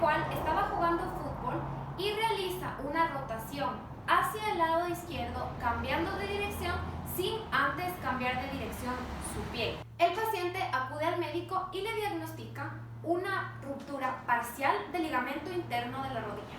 cual estaba jugando fútbol y realiza una rotación hacia el lado izquierdo, cambiando de dirección sin antes cambiar de dirección su pie. El paciente acude al médico y le diagnostica una ruptura parcial del ligamento interno de la rodilla.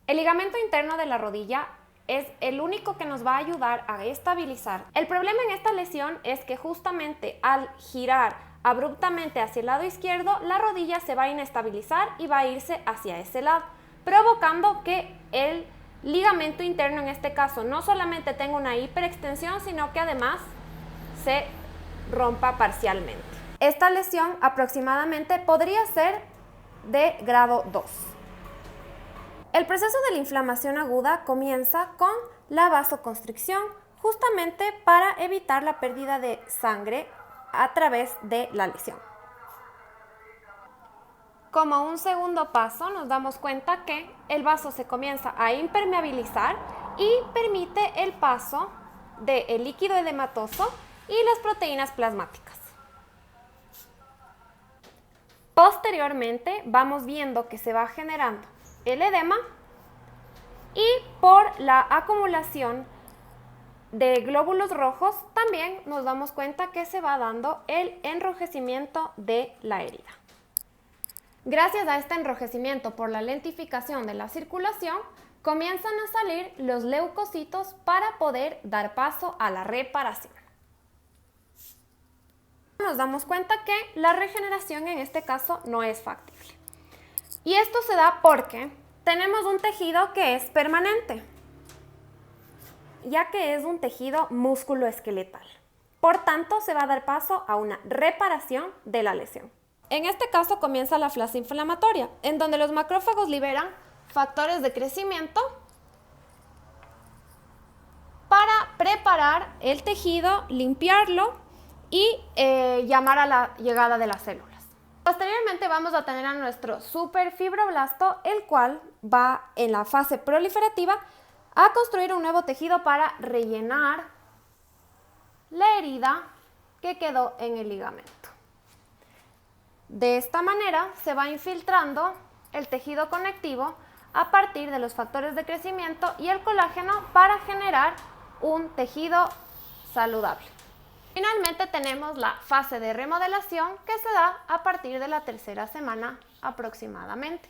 El ligamento interno de la rodilla es el único que nos va a ayudar a estabilizar. El problema en esta lesión es que justamente al girar abruptamente hacia el lado izquierdo, la rodilla se va a inestabilizar y va a irse hacia ese lado, provocando que el ligamento interno en este caso no solamente tenga una hiperextensión, sino que además se rompa parcialmente. Esta lesión aproximadamente podría ser de grado 2. El proceso de la inflamación aguda comienza con la vasoconstricción, justamente para evitar la pérdida de sangre a través de la lesión. Como un segundo paso, nos damos cuenta que el vaso se comienza a impermeabilizar y permite el paso del líquido edematoso y las proteínas plasmáticas. Posteriormente, vamos viendo que se va generando el edema y por la acumulación de glóbulos rojos también nos damos cuenta que se va dando el enrojecimiento de la herida. Gracias a este enrojecimiento por la lentificación de la circulación, comienzan a salir los leucocitos para poder dar paso a la reparación. Nos damos cuenta que la regeneración en este caso no es factible. Y esto se da porque tenemos un tejido que es permanente, ya que es un tejido músculo-esqueletal. Por tanto, se va a dar paso a una reparación de la lesión. En este caso comienza la fase inflamatoria, en donde los macrófagos liberan factores de crecimiento para preparar el tejido, limpiarlo y llamar a la llegada de las células. Posteriormente vamos a tener a nuestro superfibroblasto, el cual va en la fase proliferativa a construir un nuevo tejido para rellenar la herida que quedó en el ligamento. De esta manera se va infiltrando el tejido conectivo a partir de los factores de crecimiento y el colágeno para generar un tejido saludable. Finalmente tenemos la fase de remodelación que se da a partir de la tercera semana aproximadamente,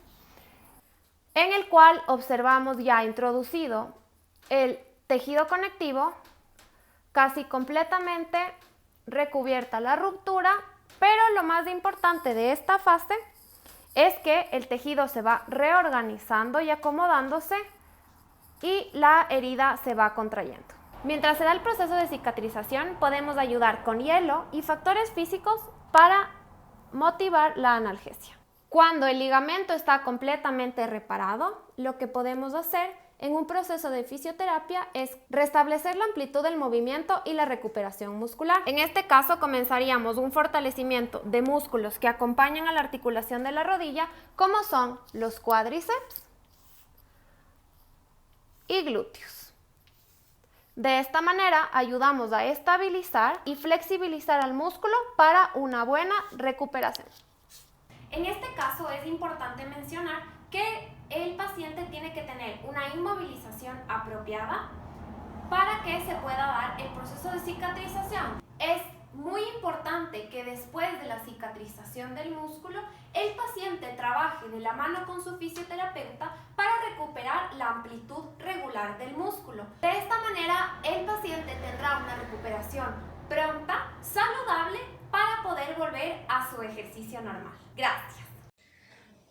en el cual observamos ya introducido el tejido conectivo, casi completamente recubierta la ruptura, pero lo más importante de esta fase es que el tejido se va reorganizando y acomodándose y la herida se va contrayendo. Mientras se da el proceso de cicatrización, podemos ayudar con hielo y factores físicos para motivar la analgesia. Cuando el ligamento está completamente reparado, lo que podemos hacer en un proceso de fisioterapia es restablecer la amplitud del movimiento y la recuperación muscular. En este caso comenzaríamos un fortalecimiento de músculos que acompañan a la articulación de la rodilla, como son los cuádriceps y glúteos. De esta manera ayudamos a estabilizar y flexibilizar al músculo para una buena recuperación. En este caso es importante mencionar que el paciente tiene que tener una inmovilización apropiada para que se pueda dar el proceso de cicatrización. Es muy importante que después de la cicatrización del músculo, el paciente trabaje de la mano con su fisioterapeuta para recuperar la amplitud regular del músculo. De esta manera, el paciente tendrá una recuperación pronta, saludable, para poder volver a su ejercicio normal. Gracias.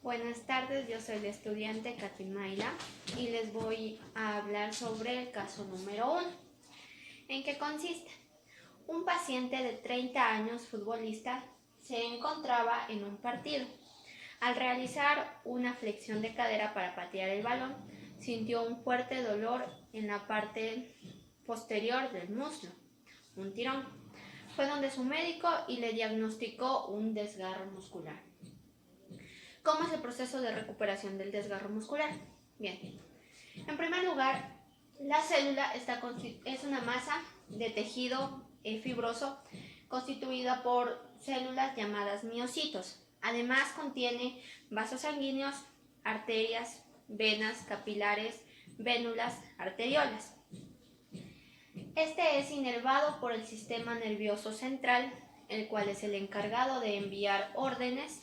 Buenas tardes, yo soy la estudiante Katy Mayla y les voy a hablar sobre el caso número 1. ¿En qué consiste? Un paciente de 30 años, futbolista, se encontraba en un partido. Al realizar una flexión de cadera para patear el balón, sintió un fuerte dolor en la parte posterior del muslo, un tirón. Fue donde su médico y le diagnosticó un desgarro muscular. ¿Cómo es el proceso de recuperación del desgarro muscular? Bien, en primer lugar, la célula es una masa de tejido fibroso constituida por células llamadas miocitos. Además, contiene vasos sanguíneos arterias, venas, capilares, vénulas, arteriolas. Este es inervado por el sistema nervioso central, el cual es el encargado de enviar órdenes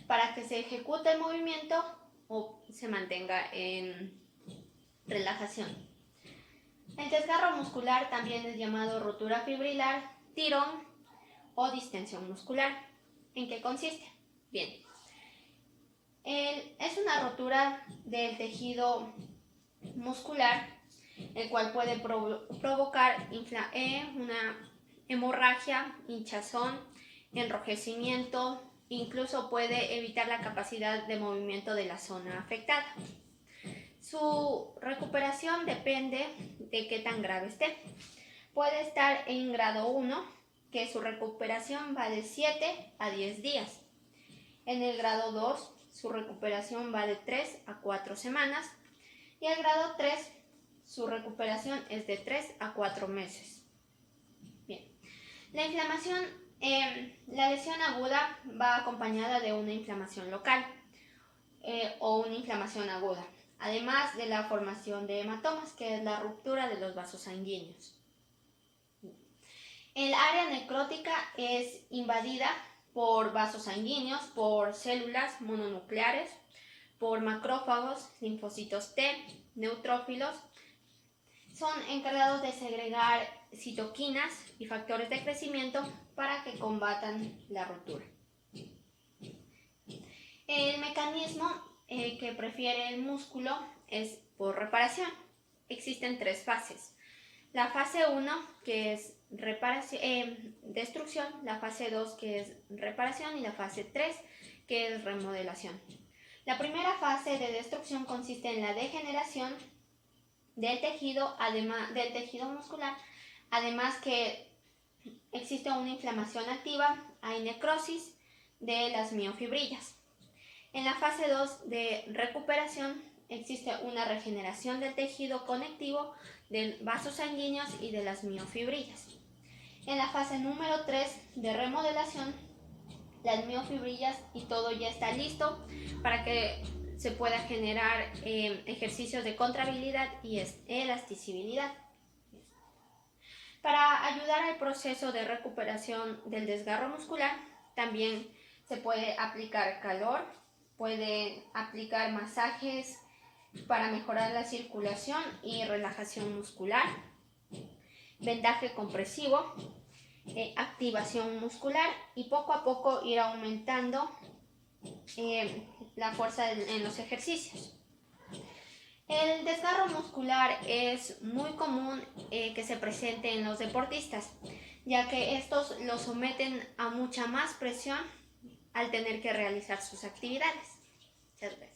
para que se ejecute el movimiento o se mantenga en relajación. El desgarro muscular también es llamado rotura fibrilar, tirón o distensión muscular. ¿En qué consiste? Bien, es una rotura del tejido muscular, el cual puede provocar una hemorragia, hinchazón, enrojecimiento, incluso puede evitar la capacidad de movimiento de la zona afectada. Su recuperación depende de qué tan grave esté. Puede estar en grado 1, que su recuperación va de 7 a 10 días. En el grado 2, su recuperación va de 3 a 4 semanas. Y el grado 3, su recuperación es de 3 a 4 meses. Bien. La inflamación, la lesión aguda va acompañada de una inflamación local o una inflamación aguda, además de la formación de hematomas, que es la ruptura de los vasos sanguíneos. El área necrótica es invadida por vasos sanguíneos, por células mononucleares, por macrófagos, linfocitos T, neutrófilos. Son encargados de segregar citoquinas y factores de crecimiento para que combatan la ruptura. El mecanismo que prefiere el músculo es por reparación. Existen 3 fases. La fase 1, que es destrucción, la fase 2, que es reparación, y la fase 3, que es remodelación. La primera fase de destrucción consiste en la degeneración del tejido muscular, además que existe una inflamación activa, hay necrosis de las miofibrillas. En la fase 2 de recuperación existe una regeneración del tejido conectivo, de vasos sanguíneos y de las miofibrillas. En la fase número 3 de remodelación, las miofibrillas y todo ya está listo para que se pueda generar ejercicios de contractilidad y elasticidad. Para ayudar al proceso de recuperación del desgarro muscular, también se puede aplicar calor, puede aplicar masajes para mejorar la circulación y relajación muscular, vendaje compresivo, activación muscular, y poco a poco ir aumentando la fuerza en los ejercicios. El desgarro muscular es muy común que se presente en los deportistas, ya que estos lo someten a mucha más presión al tener que realizar sus actividades. Muchas gracias.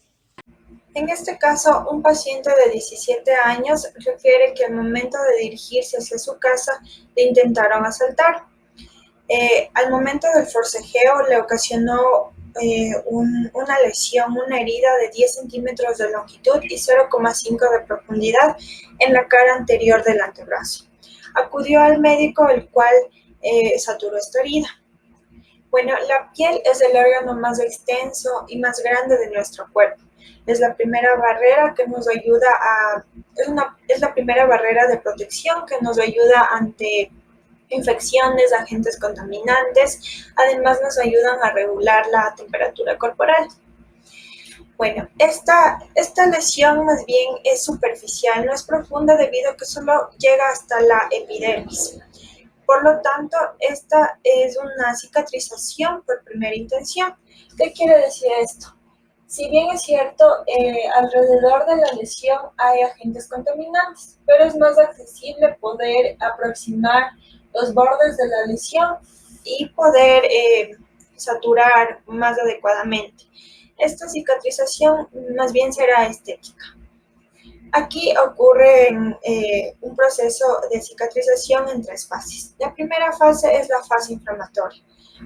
En este caso, un paciente de 17 años refiere que al momento de dirigirse hacia su casa le intentaron asaltar. Al momento del forcejeo le ocasionó una lesión, una herida de 10 centímetros de longitud y 0,5 de profundidad en la cara anterior del antebrazo. Acudió al médico, el cual saturó esta herida. Bueno, la piel es el órgano más extenso y más grande de nuestro cuerpo. Es la primera barrera que nos ayuda es la primera barrera de protección que nos ayuda ante infecciones, agentes contaminantes. Además nos ayudan a regular la temperatura corporal. Bueno, esta lesión más bien es superficial, no es profunda debido a que solo llega hasta la epidermis. Por lo tanto, esta es una cicatrización por primera intención. ¿Qué quiere decir esto? Si bien es cierto, alrededor de la lesión hay agentes contaminantes, pero es más accesible poder aproximar los bordes de la lesión y poder saturar más adecuadamente. Esta cicatrización más bien será estética. Aquí ocurre un proceso de cicatrización en 3 fases. La primera fase es la fase inflamatoria.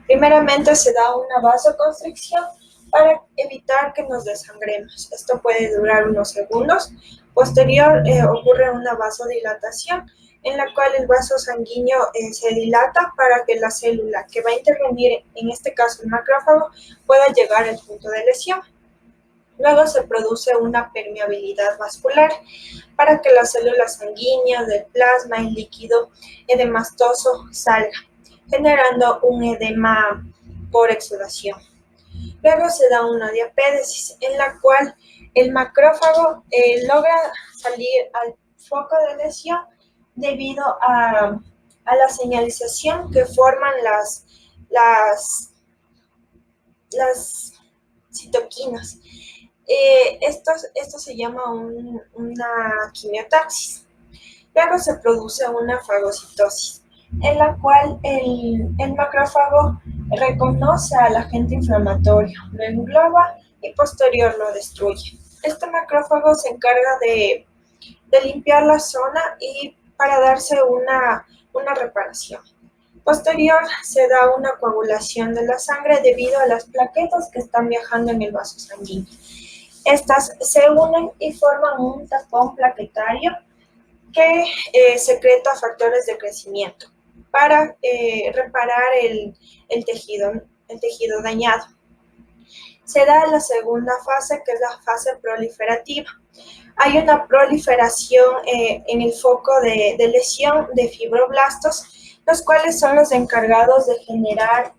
Primeramente se da una vasoconstricción para evitar que nos desangremos. Esto puede durar unos segundos. Posterior ocurre una vasodilatación en la cual el vaso sanguíneo se dilata para que la célula que va a intervenir, en este caso el macrófago, pueda llegar al punto de lesión. Luego se produce una permeabilidad vascular para que las células sanguíneas del plasma y líquido edemastoso salgan, generando un edema por exudación. Luego se da una diapédesis en la cual el macrófago logra salir al foco de lesión debido a la señalización que forman las citoquinas. Esto se llama una quimiotaxis. Luego se produce una fagocitosis, en la cual el macrófago reconoce al agente inflamatorio, lo engloba y posterior lo destruye. Este macrófago se encarga de limpiar la zona y para darse una reparación. Posterior se da una coagulación de la sangre debido a las plaquetas que están viajando en el vaso sanguíneo. Estas se unen y forman un tapón plaquetario que secreta factores de crecimiento para reparar el tejido dañado. Se da la segunda fase, que es la fase proliferativa. Hay una proliferación en el foco de lesión de fibroblastos, los cuales son los encargados de generar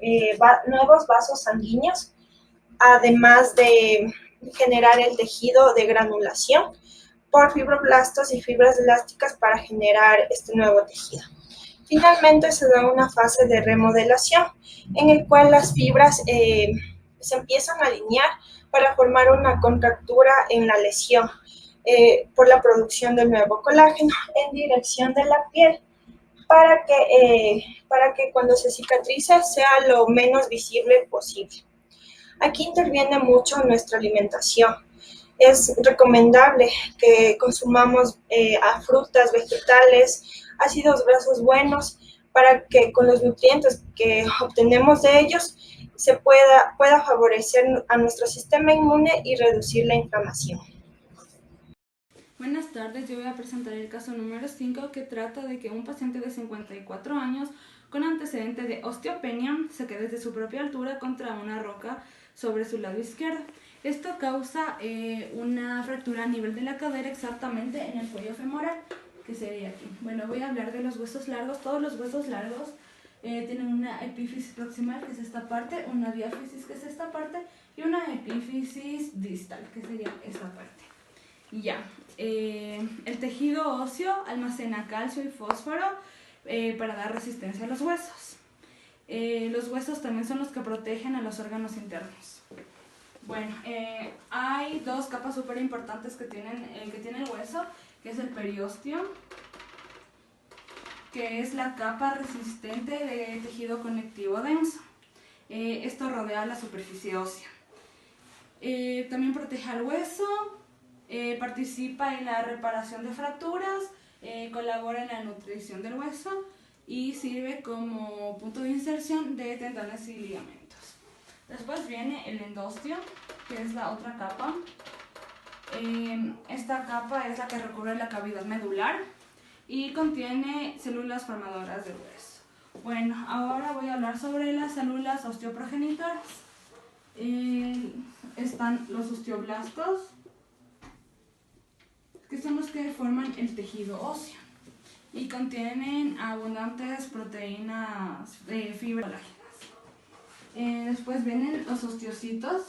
nuevos vasos sanguíneos, además de generar el tejido de granulación por fibroblastos y fibras elásticas para generar este nuevo tejido. Finalmente se da una fase de remodelación en el cual las fibras se empiezan a alinear para formar una contractura en la lesión por la producción del nuevo colágeno en dirección de la piel para que cuando se cicatrice sea lo menos visible posible. Aquí interviene mucho nuestra alimentación. Es recomendable que consumamos frutas, vegetales, ácidos grasos buenos, para que con los nutrientes que obtenemos de ellos se pueda favorecer a nuestro sistema inmune y reducir la inflamación. Buenas tardes, yo voy a presentar el caso número 5, que trata de que un paciente de 54 años con antecedente de osteopenia se quede desde su propia altura contra una roca sobre su lado izquierdo. Esto causa una fractura a nivel de la cadera, exactamente en el cuello femoral, que sería aquí. Bueno, voy a hablar de los huesos largos. Todos los huesos largos tienen una epífisis proximal, que es esta parte, una diáfisis, que es esta parte, y una epífisis distal, que sería esta parte. Ya, el tejido óseo almacena calcio y fósforo para dar resistencia a los huesos. Los huesos también son los que protegen a los órganos internos. Bueno, hay dos capas súper importantes que tiene el hueso, que es el periósteo, que es la capa resistente de tejido conectivo denso. Esto rodea la superficie ósea. También protege al hueso, participa en la reparación de fracturas, colabora en la nutrición del hueso y sirve como punto de inserción de tendones y ligamentos. Después viene el endostio, que es la otra capa. Esta capa es la que recubre la cavidad medular y contiene células formadoras de hueso. Bueno, ahora voy a hablar sobre las células osteoprogenitoras. Están los osteoblastos, que son los que forman el tejido óseo y contienen abundantes proteínas de fibra colágenas. Después vienen los osteocitos,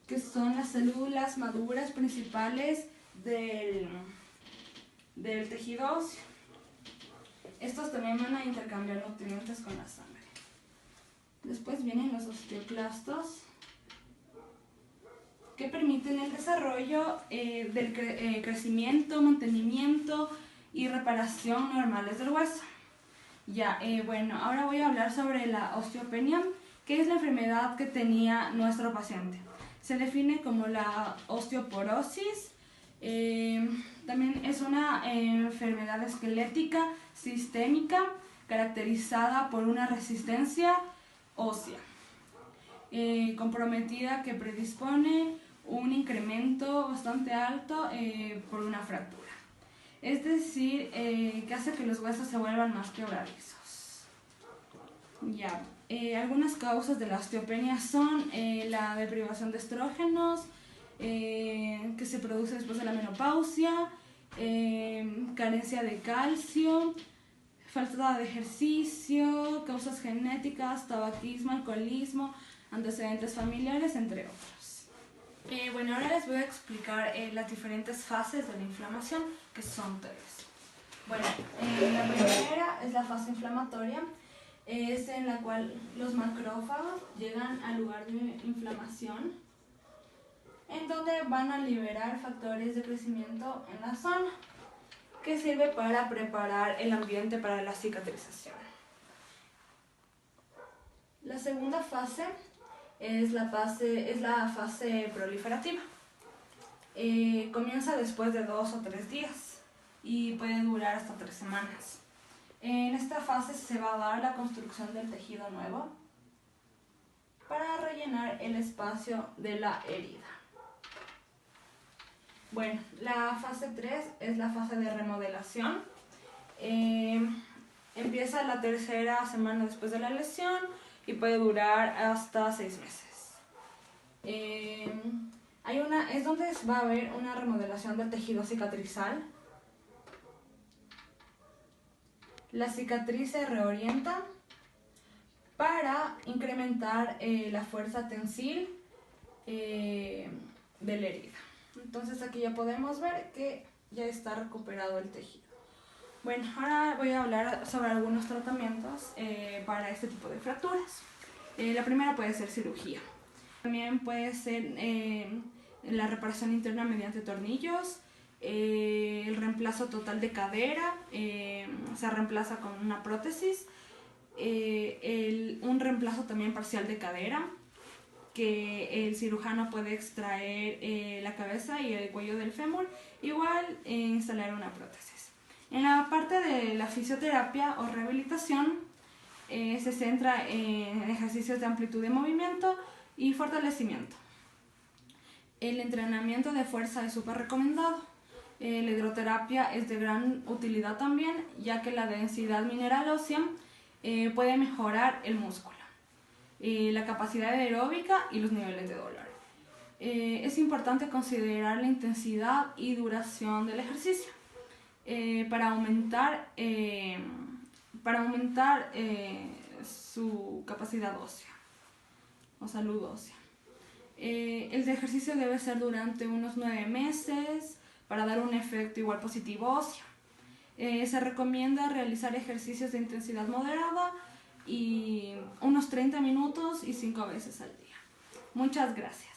que son las células maduras principales del tejido óseo. Estos también van a intercambiar nutrientes con la sangre. Después vienen los osteoclastos, que permiten el desarrollo del crecimiento, mantenimiento y reparación normales del hueso. Ya, bueno, ahora voy a hablar sobre la osteopenia, que es la enfermedad que tenía nuestro paciente. Se define como la osteoporosis. También es una enfermedad esquelética sistémica caracterizada por una resistencia ósea comprometida, que predispone un incremento bastante alto por una fractura. Es decir, que hace que los huesos se vuelvan más quebradizos. Ya, algunas causas de la osteopenia son la deprivación de estrógenos, que se produce después de la menopausia, carencia de calcio, falta de ejercicio, causas genéticas, tabaquismo, alcoholismo, antecedentes familiares, entre otros. Bueno, ahora les voy a explicar las diferentes fases de la inflamación, que son tres. Bueno, la primera es la fase inflamatoria, es en la cual los macrófagos llegan al lugar de inflamación, en donde van a liberar factores de crecimiento en la zona, que sirve para preparar el ambiente para la cicatrización. La segunda fase es la fase proliferativa. Comienza después de 2 o 3 días y puede durar hasta 3 semanas. En esta fase se va a dar la construcción del tejido nuevo para rellenar el espacio de la herida. Bueno, la fase 3 es la fase de remodelación. Empieza la tercera semana después de la lesión y puede durar hasta 6 meses. Es donde va a haber una remodelación del tejido cicatrizal. La cicatriz se reorienta para incrementar la fuerza tensil de la herida. Entonces aquí ya podemos ver que ya está recuperado el tejido. Bueno, ahora voy a hablar sobre algunos tratamientos para este tipo de fracturas. La primera puede ser cirugía. También puede ser la reparación interna mediante tornillos, el reemplazo total de cadera, se reemplaza con una prótesis, un reemplazo también parcial de cadera, que el cirujano puede extraer la cabeza y el cuello del fémur, igual instalar una prótesis. En la parte de la fisioterapia o rehabilitación se centra en ejercicios de amplitud de movimiento y fortalecimiento. El entrenamiento de fuerza es súper recomendado. La hidroterapia es de gran utilidad también, ya que la densidad mineral ósea puede mejorar el músculo, la capacidad aeróbica y los niveles de dolor. Es importante considerar la intensidad y duración del ejercicio para aumentar su capacidad ósea o salud ósea. El ejercicio debe ser durante unos 9 meses para dar un efecto igual positivo óseo. Se recomienda realizar ejercicios de intensidad moderada y unos 30 minutos y 5 veces al día. Muchas gracias.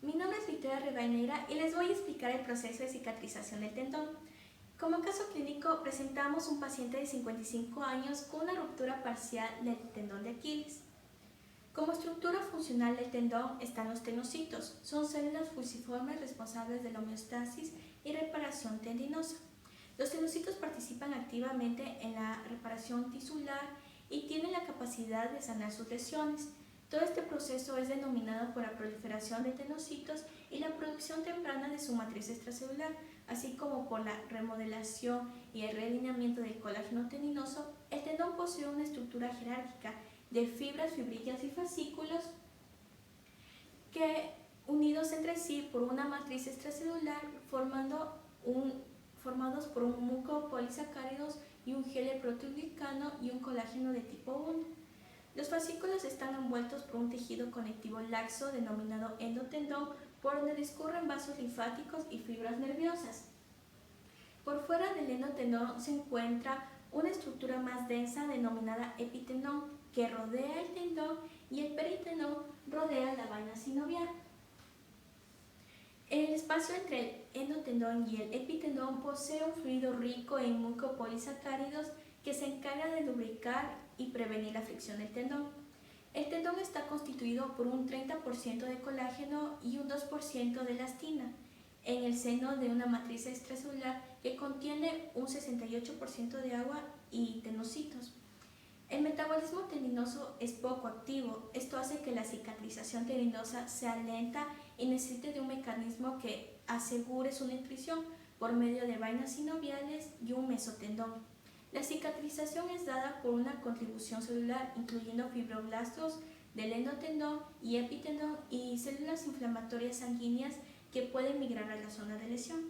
Mi nombre es Victoria Rivadeneira y les voy a explicar el proceso de cicatrización del tendón. Como caso clínico presentamos un paciente de 55 años con una ruptura parcial del tendón de Aquiles. Como estructura funcional del tendón están los tenocitos, son células fusiformes responsables de la homeostasis y reparación tendinosa. Los tenocitos participan activamente en la reparación tisular y tienen la capacidad de sanar sus lesiones. Todo este proceso es denominado por la proliferación de tenocitos y la producción temprana de su matriz extracelular, así como por la remodelación y el realineamiento del colágeno tendinoso. El tendón posee una estructura jerárquica de fibras, fibrillas y fascículos que, unidos entre sí por una matriz extracelular, formados por un mucopolisacáridos y un gel proteoglicano y un colágeno de tipo 1. Los fascículos están envueltos por un tejido conectivo laxo denominado endotendón, por donde discurren vasos linfáticos y fibras nerviosas. Por fuera del endotendón se encuentra una estructura más densa denominada epitendón, que rodea el tendón, y el peritendón rodea la vaina sinovial. El espacio entre el endotendón y el epitendón posee un fluido rico en mucopolisacáridos que se encarga de lubricar y prevenir la fricción del tendón. El tendón está constituido por un 30% de colágeno y un 2% de elastina, en el seno de una matriz extracelular que contiene un 68% de agua y tenocitos. El metabolismo tendinoso es poco activo. Esto hace que la cicatrización tendinosa sea lenta y necesite de un mecanismo que asegure su nutrición por medio de vainas sinoviales y un mesotendón. La cicatrización es dada por una contribución celular, incluyendo fibroblastos del endotendón y epitendón y células inflamatorias sanguíneas que pueden migrar a la zona de lesión.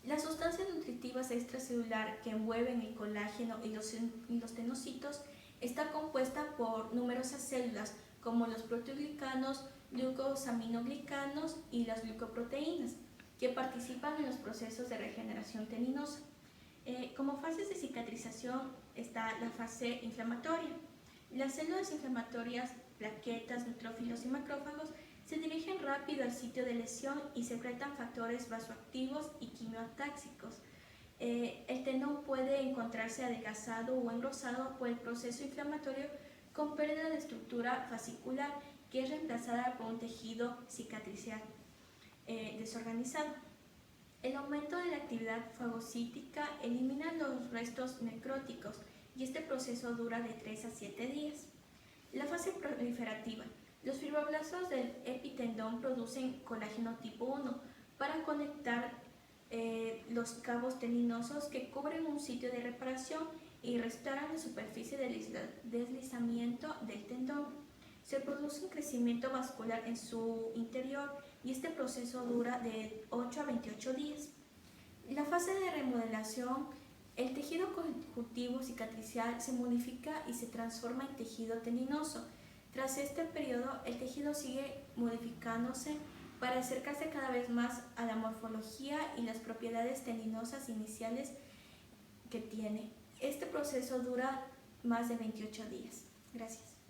Las sustancias nutritivas extracelular que envuelven el colágeno y los tenocitos está compuesta por numerosas células como los proteoglicanos, glucosaminoglicanos y las glucoproteínas que participan en los procesos de regeneración teninosa. Como fases de cicatrización está la fase inflamatoria. Las células inflamatorias, plaquetas, neutrófilos y macrófagos se dirigen rápido al sitio de lesión y secretan factores vasoactivos y quimiotáxicos. El tendón puede encontrarse adelgazado o engrosado por el proceso inflamatorio con pérdida de estructura fascicular que es reemplazada por un tejido cicatricial desorganizado. El aumento de la actividad fagocítica elimina los restos necróticos y este proceso dura de 3 a 7 días. La fase proliferativa. Los fibroblastos del epitendón producen colágeno tipo 1 para conectar los cabos teninosos que cubren un sitio de reparación y restauran la superficie de deslizamiento del tendón. Se produce un crecimiento vascular en su interior y este proceso dura de 8 a 28 días. En la fase de remodelación, el tejido conjuntivo cicatricial se modifica y se transforma en tejido teninoso. Tras este periodo, el tejido sigue modificándose para acercarse cada vez más a la morfología y las propiedades teninosas iniciales que tiene. Este proceso dura más de 28 días. Gracias.